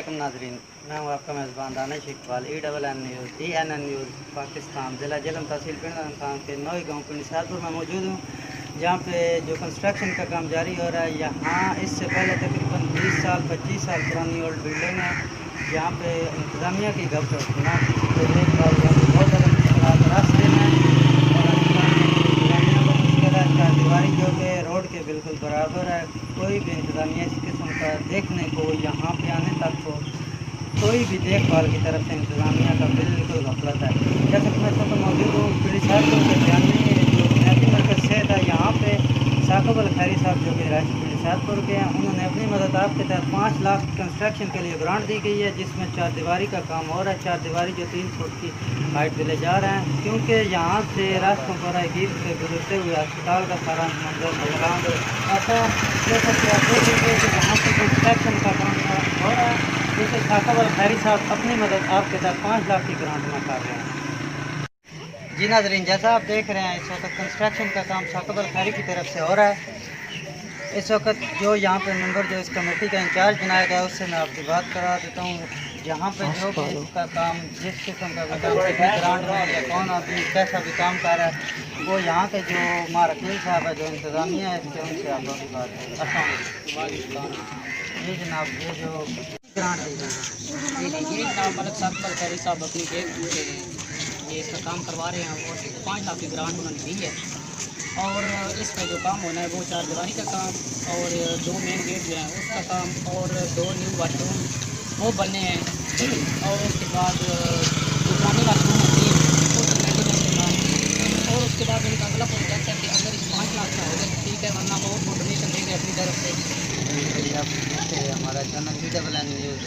वालेकुम नाजरीन, मैं हूँ आपका मेज़बान Danish Iqbal. ENN news ENN news Pakistan ज़िला झेलम तहसील पिंड खान के नोई गाँव पिंड सादपुर में मौजूद हूँ, जहाँ पे जो कंस्ट्रक्शन का काम जारी हो रहा है। यहाँ इससे पहले तकरीबन 20 साल 25 साल पुरानी ओल्ड बिल्डिंग है, जहाँ पे इंतज़ामिया की गफलत ना किसी को देखभाल, यहाँ पे बहुत ज़्यादा मुश्किलात रास्ते में और इंतज़ामिया को मुश्किल है। चारदीवारी जो कि रोड के बिल्कुल बराबर है, कोई भी इंतज़ामिया इस किस्म का देखने को यहाँ पे आने तक को कोई भी देखभाल की तरफ से इंतज़ामिया का बिल्कुल गफलत है। जैसे कि मैं सब मौजूद हूँ पीढ़ी साहब के जानी जो बुनियादी मरकज़ सेहत है, यहाँ पे साकिब अल खैरी साहब जो कि पीढ़ी साहबपुर के हैं, उन्होंने अपनी मदद आपके तहत 5 लाख कंस्ट्रक्शन के लिए ग्रांट दी गई है, जिसमें चारदीवारी का काम हो रहा है। चारदीवारी जो 3 फुट की हाइट पे ले जा रहे हैं, क्योंकि यहाँ से रास्तों पर गिर से गुजरते हुए अस्पताल का सारा मंजर नजर आता है। जैसा कि आप देखेंगे कि यहाँ से कंस्ट्रक्शन का काम हो रहा है, जिसे साकिब अल खैरी साहब अपनी मदद आपके तहत 5 लाख की ग्रांट में कर रहे हैं। जी नाजरीन, जैसा आप देख रहे हैं इस वक्त कंस्ट्रक्शन का काम साकिब अल खैरी की तरफ से हो रहा है। इस वक्त जो यहाँ पे मेंबर जो इस कमेटी का इंचार्ज बनाया गया, उससे मैं आपकी बात करा देता हूँ। यहाँ पे जो भी इसका काम जिस किस्म का भी काम ग्रांट में या कौन आदमी कैसा भी काम कर रहा है, वो यहाँ के जो मारकील साहब है, जो इंतज़ामिया है इसके, उनसे आप अपनी बात करें। जी जनाब, ये जो ग्रांट दी गई है, ये जनाब मलिक साकिब अल खैरी साहब अपनी ये इसका काम करवा रहे हैं और 5 लाख की ग्रांट उन्होंने दी है। और इसका जो काम होना है वो चारदीवारी का काम और 2 मेन गेट जो हैं उसका काम और 2 न्यू वाशरूम वो बनने हैं। और उसके बाद जो पुरानी वाशरूम होती है वो मेंटेनेंस के काम। और उसके बाद इनका अगला प्रोजेक्ट है कि अगर इस 5 लाख का हो जाए तो ठीक है, वरना बहुत वो डोनेशन देंगे अपनी तरफ से। हमारा चैनल ENN न्यूज़।